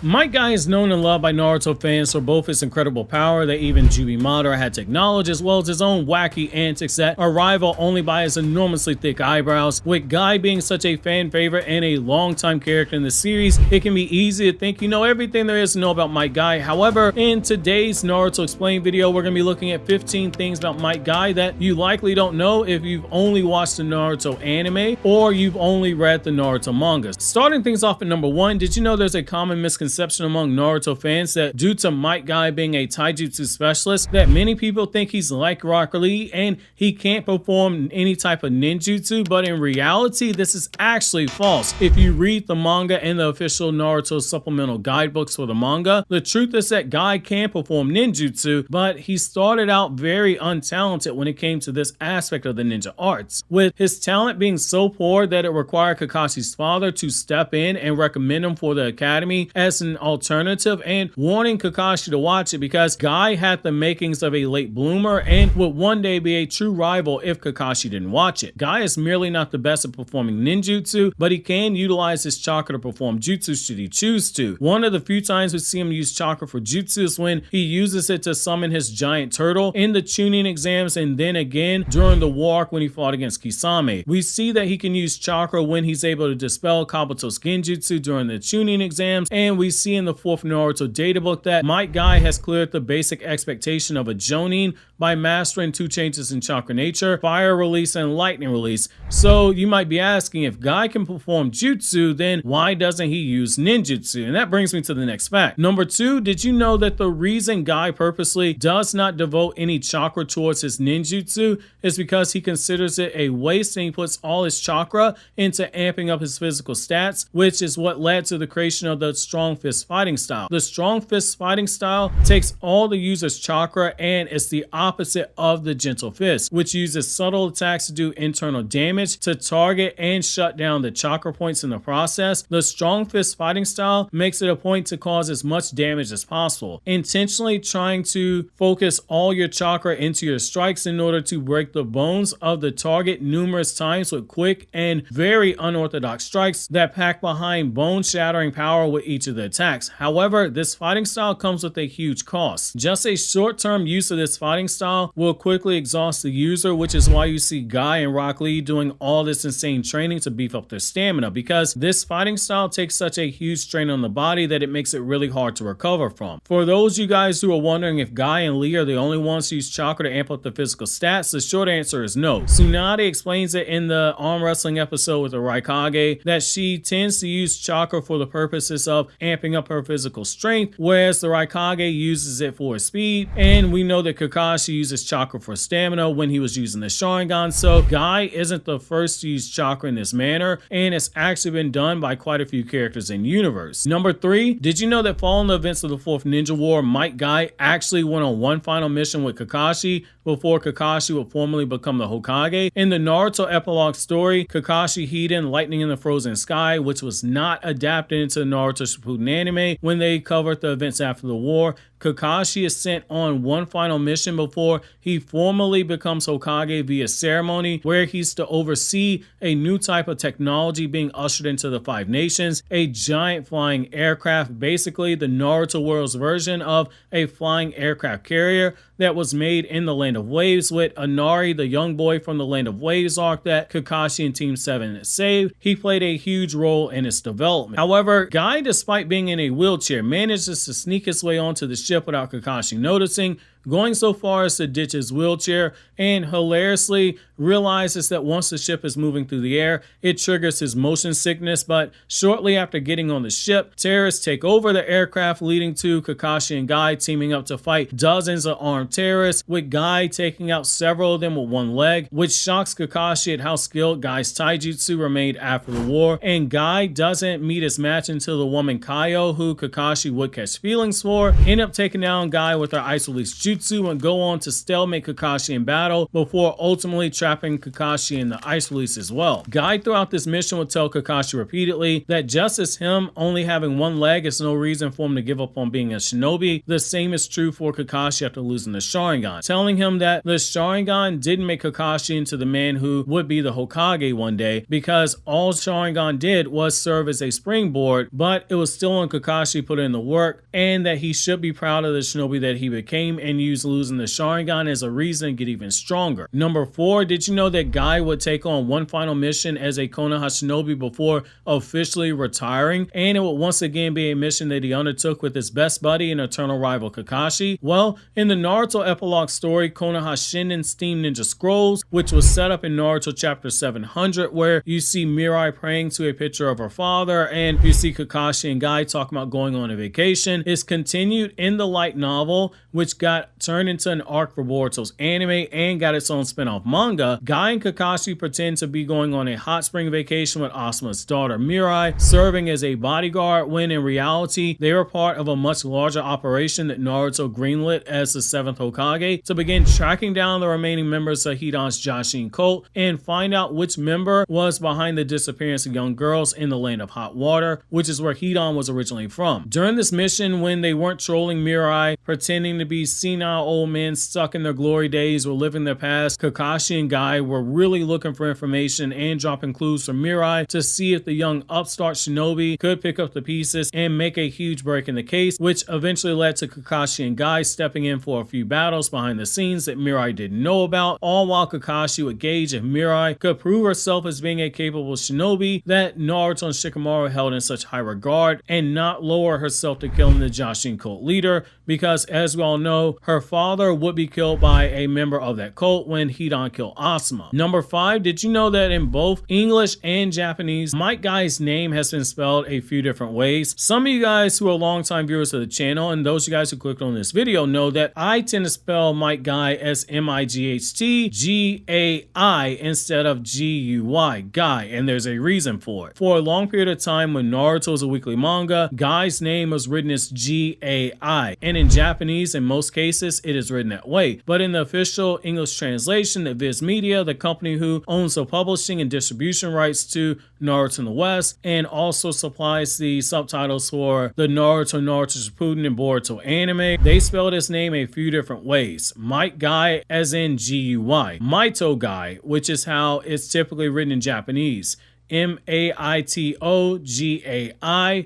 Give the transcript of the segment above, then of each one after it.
Might Gai is known and loved by Naruto fans for both his incredible power that even Madara had to acknowledge, as well as his own wacky antics that are rivaled only by his enormously thick eyebrows. With Gai being such a fan favorite and a long-time character in the series, it can be easy to think you know everything there is to know about Might Gai. However, in today's Naruto Explained video, we're going to be looking at 15 things about Might Gai that you likely don't know if you've only watched the Naruto anime or you've only read the Naruto manga. Starting things off at number 1, did you know there's a common misconception among Naruto fans that due to Might Gai being a taijutsu specialist, that many people think he's like Rock Lee and he can't perform any type of ninjutsu, but in reality, this is actually false. If you read the manga and the official Naruto supplemental guidebooks for the manga, the truth is that Gai can perform ninjutsu, but he started out very untalented when it came to this aspect of the ninja arts, with his talent being so poor that it required Kakashi's father to step in and recommend him for the academy as an alternative and warning Kakashi to watch it because Gai had the makings of a late bloomer and would one day be a true rival if Kakashi didn't watch it. Gai is merely not the best at performing ninjutsu, but he can utilize his chakra to perform jutsu should he choose to. One of the few times we see him use chakra for jutsu is when he uses it to summon his giant turtle in the Chunin exams, and then again during the war arc when he fought against Kisame. We see that he can use chakra when he's able to dispel Kabuto's genjutsu during the Chunin exams, and we see in the 4th Naruto databook that Might Gai has cleared the basic expectation of a Jonin by mastering 2 changes in chakra nature, fire release and lightning release. So you might be asking, if Gai can perform jutsu, then why doesn't he use ninjutsu? And that brings me to the next fact. Number 2, did you know that the reason Gai purposely does not devote any chakra towards his ninjutsu is because he considers it a waste and he puts all his chakra into amping up his physical stats, which is what led to the creation of the strong fist fighting style. The strong fist fighting style takes all the user's chakra and it's the opposite of the gentle fist, which uses subtle attacks to do internal damage to target and shut down the chakra points in the process. The strong fist fighting style makes it a point to cause as much damage as possible, intentionally trying to focus all your chakra into your strikes in order to break the bones of the target numerous times with quick and very unorthodox strikes that pack behind bone-shattering power with each of the attacks. However, this fighting style comes with a huge cost. Just a short-term use of this fighting style will quickly exhaust the user, which is why you see Gai and Rock Lee doing all this insane training to beef up their stamina, because this fighting style takes such a huge strain on the body that it makes it really hard to recover from. For those you guys who are wondering if Gai and Lee are the only ones who use chakra to amp up the physical stats, the short answer is no. Tsunade explains it in the arm wrestling episode with the Raikage that she tends to use chakra for the purposes of amping up her physical strength, whereas the Raikage uses it for speed, and we know that Kakashi uses chakra for stamina when he was using the Sharingan, so Gai isn't the first to use chakra in this manner, and it's actually been done by quite a few characters in universe. Number 3, did you know that following the events of the 4th Ninja War, Might Gai actually went on one final mission with Kakashi before Kakashi would formally become the Hokage? In the Naruto epilogue story, Kakashi Hiden Lightning in the Frozen Sky, which was not adapted into the Naruto Shippuden anime when they covered the events after the war, Kakashi is sent on one final mission before he formally becomes Hokage via ceremony, where he's to oversee a new type of technology being ushered into the 5 nations, a giant flying aircraft, basically the Naruto world's version of a flying aircraft carrier that was made in the Land of Waves, with Inari, the young boy from the Land of Waves arc that Kakashi and Team 7 saved. He played a huge role in its development. However, Gai, despite being in a wheelchair, manages to sneak his way onto the ship without Kakashi noticing, going so far as to ditch his wheelchair, and hilariously realizes that once the ship is moving through the air, it triggers his motion sickness. But shortly after getting on the ship, terrorists take over the aircraft, leading to Kakashi and Gai teaming up to fight dozens of armed terrorists, with Gai taking out several of them with one leg, which shocks Kakashi at how skilled Gai's taijutsu remained after the war. And Gai doesn't meet his match until the woman Kaio, who Kakashi would catch feelings for, end up taking down Gai with her ice release jutsu jutsu and go on to stalemate Kakashi in battle before ultimately trapping Kakashi in the ice release as well. Gai throughout this mission would tell Kakashi repeatedly that just as him only having one leg is no reason for him to give up on being a shinobi, the same is true for Kakashi after losing the Sharingan, telling him that the Sharingan didn't make Kakashi into the man who would be the Hokage one day, because all Sharingan did was serve as a springboard, but it was still on Kakashi put in the work, and that he should be proud of the shinobi that he became and use losing the Sharingan as a reason to get even stronger. Number 4, did you know that Gai would take on one final mission as a Konoha shinobi before officially retiring, and it would once again be a mission that he undertook with his best buddy and eternal rival Kakashi? Well, in the Naruto epilogue story, Konoha Shinden Steam Ninja Scrolls, which was set up in Naruto chapter 700, where you see Mirai praying to a picture of her father, and you see Kakashi and Gai talking about going on a vacation, is continued in the light novel, which got turned into an arc for Boruto's anime and got its own spin-off manga. Gai and Kakashi pretend to be going on a hot spring vacation with Asuma's daughter Mirai, serving as a bodyguard, when in reality they were part of a much larger operation that Naruto greenlit as the 7th Hokage to begin tracking down the remaining members of Hidan's Jashin cult and find out which member was behind the disappearance of young girls in the land of hot water, which is where Hidan was originally from. During this mission, when they weren't trolling Mirai, pretending to be senile old men stuck in their glory days or living their past, Kakashi and Gai were really looking for information and dropping clues from Mirai to see if the young upstart shinobi could pick up the pieces and make a huge break in the case, which eventually led to Kakashi and Gai stepping in for a few battles behind the scenes that Mirai didn't know about, all while Kakashi would gauge if Mirai could prove herself as being a capable shinobi that Naruto and Shikamaru held in such high regard, and not lower herself to killing the Jashin cult leader, because as we all know, her father would be killed by a member of that cult when Hidan killed Asuma. Number 5, did you know that in both English and Japanese, Might Gai's name has been spelled a few different ways? Some of you guys who are longtime viewers of the channel, and those of you guys who clicked on this video, know that I tend to spell Might Gai as M-I-G-H-T-G-A-I instead of G-U-Y, Gai, and there's a reason for it. For a long period of time when Naruto was a weekly manga, Gai's name was written as G-A-I, and in Japanese, in most cases, it is written that way. But in the official English translation that Viz Media, the company who owns the publishing and distribution rights to Naruto in the West, and also supplies the subtitles for the Naruto, Naruto Shippuden, and Boruto anime, they spelled his name a few different ways. Might Gai as in G-U-Y. Maito Gai, which is how it's typically written in Japanese. M-A-I-T-O-G-A-I.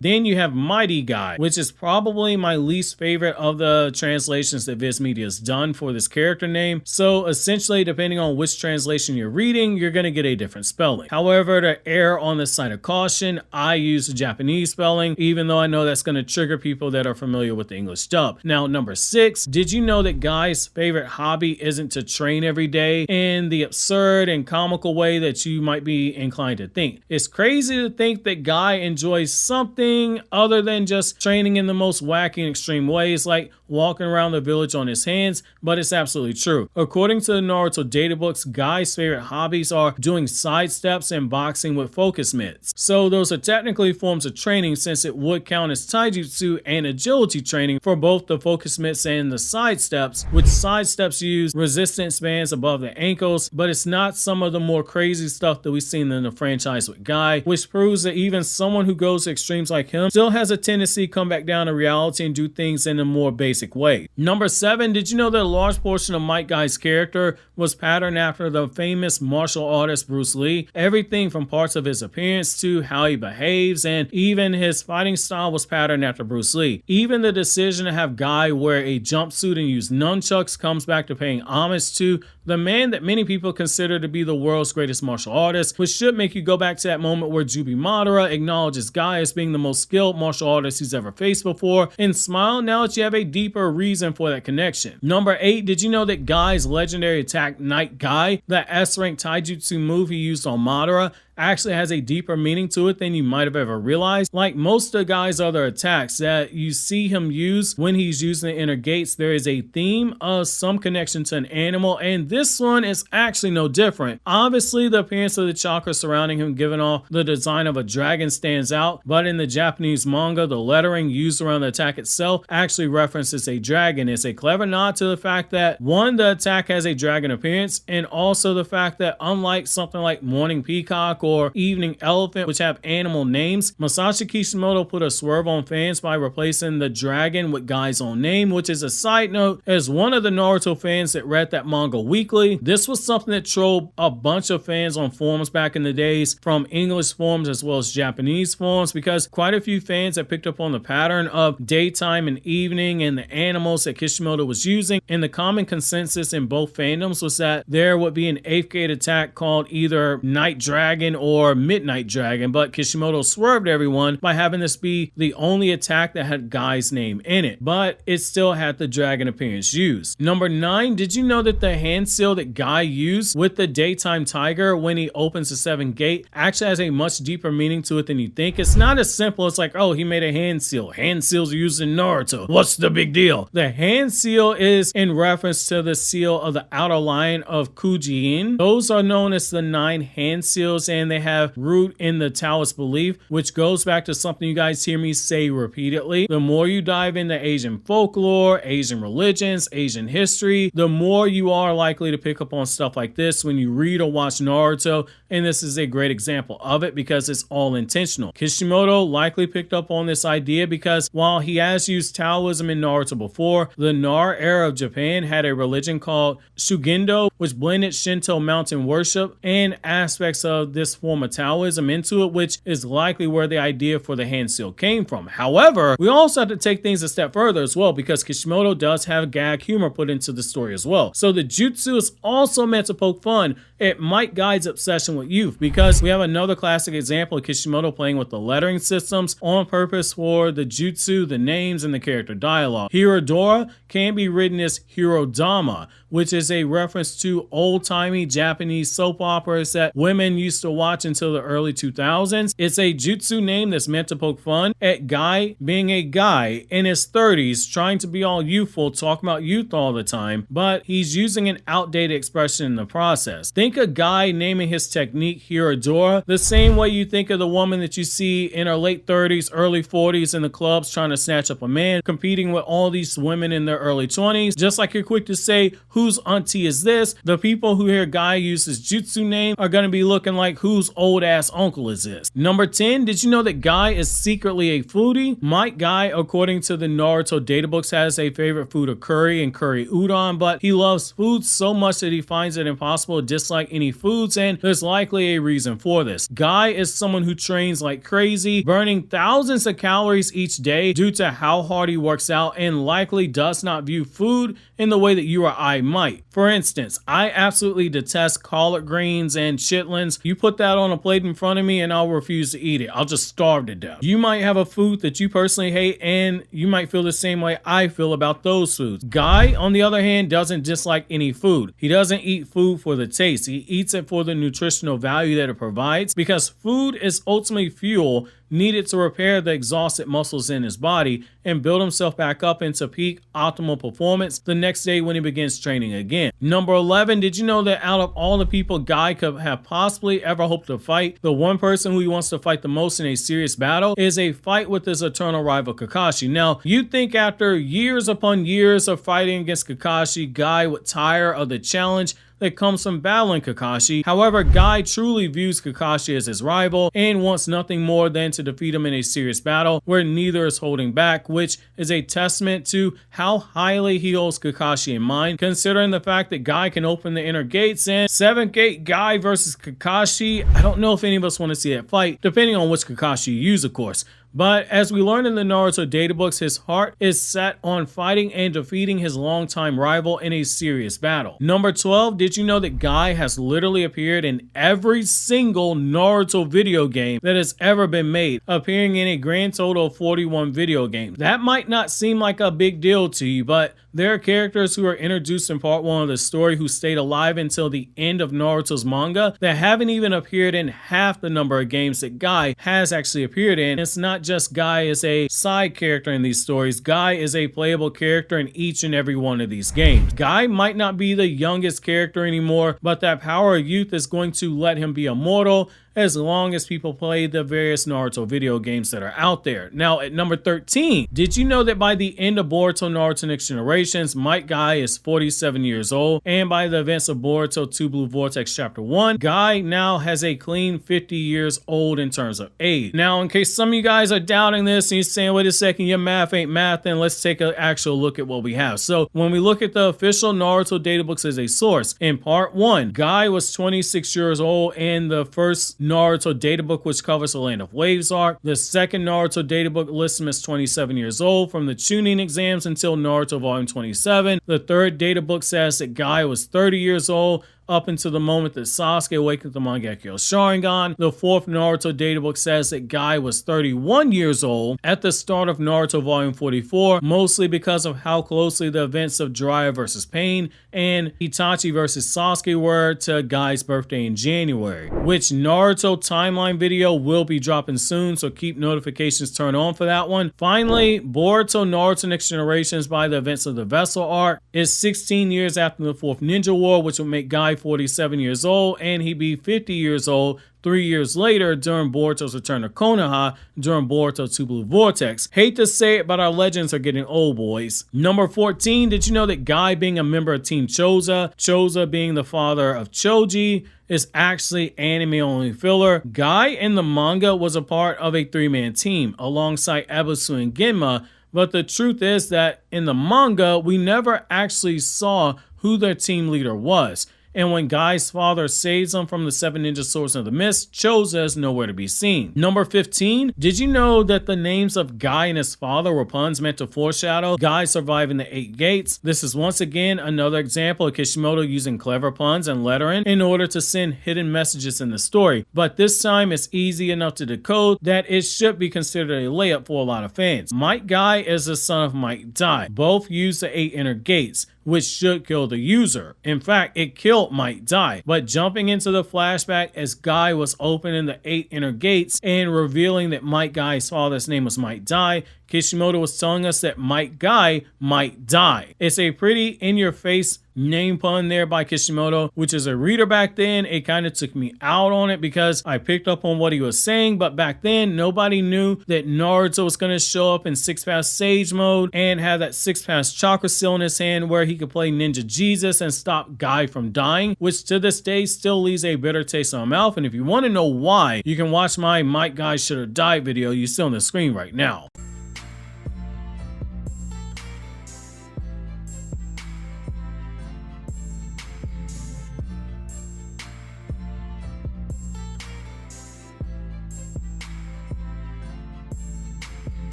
Then you have Mighty Gai, which is probably my least favorite of the translations that Viz Media has done for this character name. So essentially, depending on which translation you're reading, you're going to get a different spelling. However, to err on the side of caution, I use the Japanese spelling, even though I know that's going to trigger people that are familiar with the English dub. Now, number 6, did you know that Gai's favorite hobby isn't to train every day in the absurd and comical way that you might be inclined to think? It's crazy to think that Gai enjoys something other than just training in the most wacky and extreme ways, like walking around the village on his hands, but it's absolutely true. According to the Naruto databooks, Gai's favorite hobbies are doing side steps and boxing with focus mitts. So those are technically forms of training, since it would count as taijutsu and agility training for both the focus mitts and the side steps, which side steps use resistance bands above the ankles, but it's not some of the more crazy stuff that we've seen in the franchise with Gai, which proves that even someone who goes to extremes like him still has a tendency to come back down to reality and do things in a more basic way. Number 7, did you know that a large portion of Might Gai's character was patterned after the famous martial artist Bruce Lee? Everything from parts of his appearance to how he behaves, and even his fighting style was patterned after Bruce Lee. Even the decision to have Gai wear a jumpsuit and use nunchucks comes back to paying homage to the man that many people consider to be the world's greatest martial artist, which should make you go back to that moment where Jubi Madara acknowledges Gai as being the most skilled martial artist he's ever faced before, and smile now that you have a deeper reason for that connection. Number 8, did you know that Gai's legendary attack Might Gai, the S-rank taijutsu move he used on Madara, actually has a deeper meaning to it than you might have ever realized. Like most of Gai's other attacks that you see him use when he's using the inner gates, there is a theme of some connection to an animal, and this one is actually no different. Obviously, the appearance of the chakra surrounding him, given off the design of a dragon, stands out, but in the Japanese manga, the lettering used around the attack itself actually references a dragon. It's a clever nod to the fact that, one, the attack has a dragon appearance, and also the fact that unlike something like Morning Peacock or Evening Elephant, which have animal names, Masashi Kishimoto put a swerve on fans by replacing the dragon with Gai's own name, which is a side note. As one of the Naruto fans that read that manga weekly, this was something that trolled a bunch of fans on forums back in the days, from English forums as well as Japanese forums, because quite a few fans had picked up on the pattern of daytime and evening and the animals that Kishimoto was using, and the common consensus in both fandoms was that there would be an 8th gate attack called either Night Dragon or Midnight Dragon, but Kishimoto swerved everyone by having this be the only attack that had Gai's name in it, but it still had the dragon appearance used. Number 9, did you know that the hand seal that Gai used with the daytime tiger when he opens the 7th gate actually has a much deeper meaning to it than you think? It's not as simple as like, oh, he made a hand seal. Hand seals are used in Naruto. What's the big deal? The hand seal is in reference to the seal of the outer line of Kuji-in. Those are known as the 9 hand seals, and they have root in the Taoist belief, which goes back to something you guys hear me say repeatedly. The more you dive into Asian folklore, Asian religions, Asian history, the more you are likely to pick up on stuff like this when you read or watch Naruto, and this is a great example of it because it's all intentional. Kishimoto likely picked up on this idea because while he has used Taoism in Naruto before, the Nar era of Japan had a religion called Shugendo, which blended Shinto mountain worship and aspects of this form of Taoism into it, which is likely where the idea for the hand seal came from. However, we also have to take things a step further as well, because Kishimoto does have gag humor put into the story as well. So the jutsu is also meant to poke fun at Might Gai's obsession with youth, because we have another classic example of Kishimoto playing with the lettering systems on purpose for the jutsu, the names, and the character dialogue. Hirodora can be written as Hirodama, which is a reference to old-timey Japanese soap operas that women used to watch until the early 2000s. It's a jutsu name that's meant to poke fun at Gai being a guy in his 30s trying to be all youthful, talking about youth all the time, but he's using an outdated expression in the process. Think a guy naming his technique Hirodora the same way you think of the woman that you see in her late 30s, early 40s in the clubs trying to snatch up a man, competing with all these women in their early 20s. Just like you're quick to say, whose auntie is this? The people who hear Gai use his jutsu name are going to be looking like, whose old ass uncle is this? Number 10, did you know that Gai is secretly a foodie? Might Gai, according to the Naruto databooks, has a favorite food of curry and curry udon, but he loves food so much that he finds it impossible to dislike any foods, and there's likely a reason for this. Gai is someone who trains like crazy, burning thousands of calories each day due to how hard he works out, and likely does not view food in the way that you or I might. For instance, I absolutely detest collard greens and chitlins. You put that on a plate in front of me and I'll refuse to eat it. I'll just starve to death. You might have a food that you personally hate, and you might feel the same way I feel about those foods. Gai, on the other hand, doesn't dislike any food. He doesn't eat food for the taste. He eats it for the nutritional value that it provides, because food is ultimately fuel needed to repair the exhausted muscles in his body and build himself back up into peak optimal performance the next day when he begins training again. Number 11, did you know that out of all the people Gai could have possibly ever hoped to fight, the one person who he wants to fight the most in a serious battle is a fight with his eternal rival Kakashi? Now, you'd think after years upon years of fighting against Kakashi, Gai would tire of the challenge that comes from battling Kakashi. However, Gai truly views Kakashi as his rival and wants nothing more than to defeat him in a serious battle where neither is holding back, which is a testament to how highly he holds Kakashi in mind, considering the fact that Gai can open the inner gates. And 7th gate Gai versus Kakashi, I don't know if any of us want to see that fight, depending on which Kakashi you use, of course. But as we learn in the Naruto databooks, his heart is set on fighting and defeating his longtime rival in a serious battle. Number 12, did you know that Gai has literally appeared in every single Naruto video game that has ever been made, appearing in a grand total of 41 video games? That might not seem like a big deal to you, but there are characters who are introduced in part 1 of the story who stayed alive until the end of Naruto's manga that haven't even appeared in half the number of games that Gai has actually appeared in. It's not just Gai as a side character in these stories. Gai is a playable character in each and every one of these games. Gai might not be the youngest character anymore, but that power of youth is going to let him be immortal as long as people play the various Naruto video games that are out there. Now, at number 13, did you know that by the end of Boruto Naruto Next Generations, Might Gai is 47 years old, and by the events of Boruto 2 Blue Vortex Chapter 1, Gai now has a clean 50 years old in terms of age. Now, in case some of you guys are doubting this and you're saying, wait a second, your math ain't math, then let's take an actual look at what we have. So, when we look at the official Naruto databooks as a source, in part 1, Gai was 26 years old in the first Naruto databook, which covers the Land of Waves arc. The second Naruto databook lists him as 27 years old from the Chunin exams until Naruto Volume 27. The third databook says that Gai was 30 years old up until the moment that Sasuke awakened the Mangekyo Sharingan. The fourth Naruto databook says that Gai was 31 years old at the start of Naruto Volume 44, mostly because of how closely the events of Jiraiya vs. Pain and Itachi vs. Sasuke were to Gai's birthday in January, which Naruto timeline video will be dropping soon, so keep notifications turned on for that one. Finally, Boruto Naruto Next Generations by the events of the Vessel arc is 16 years after the fourth Ninja War, which will make Gai 47 years old, and he'd be 50 years old 3 years later during Boruto's return to Konoha during Boruto 2 Blue Vortex. Hate to say it, but our legends are getting old, boys. Number 14, did you know that Gai being a member of Team Choza being the father of Choji, is actually anime-only filler? Gai in the manga was a part of a 3-man team alongside Ebisu and Genma, but the truth is that in the manga, we never actually saw who their team leader was. And when Gai's father saves him from the 7 ninja swords of the mist, Choza is nowhere to be seen. Number 15, did you know that the names of Gai and his father were puns meant to foreshadow Gai surviving the 8 gates? This is once again another example of Kishimoto using clever puns and lettering in order to send hidden messages in the story, but this time it's easy enough to decode that it should be considered a layup for a lot of fans. Might Gai is the son of Might Gai. Both use the 8 inner gates, which should kill the user. In fact, it killed Might Gai. But jumping into the flashback as Gai was opening the 8 inner gates and revealing that Might Gai's father's name was Might Gai, Kishimoto was telling us that Might Gai might die. It's a pretty in-your-face name pun there by Kishimoto, which as a reader back then, it kind of took me out on it because I picked up on what he was saying, but back then, nobody knew that Naruto was going to show up in 6-Pass Sage mode and have that 6-Pass Chakra seal in his hand where he could play Ninja Jesus and stop Gai from dying, which to this day still leaves a bitter taste in my mouth. And if you want to know why, you can watch my Might Gai Should Have Died video you see on the screen right now.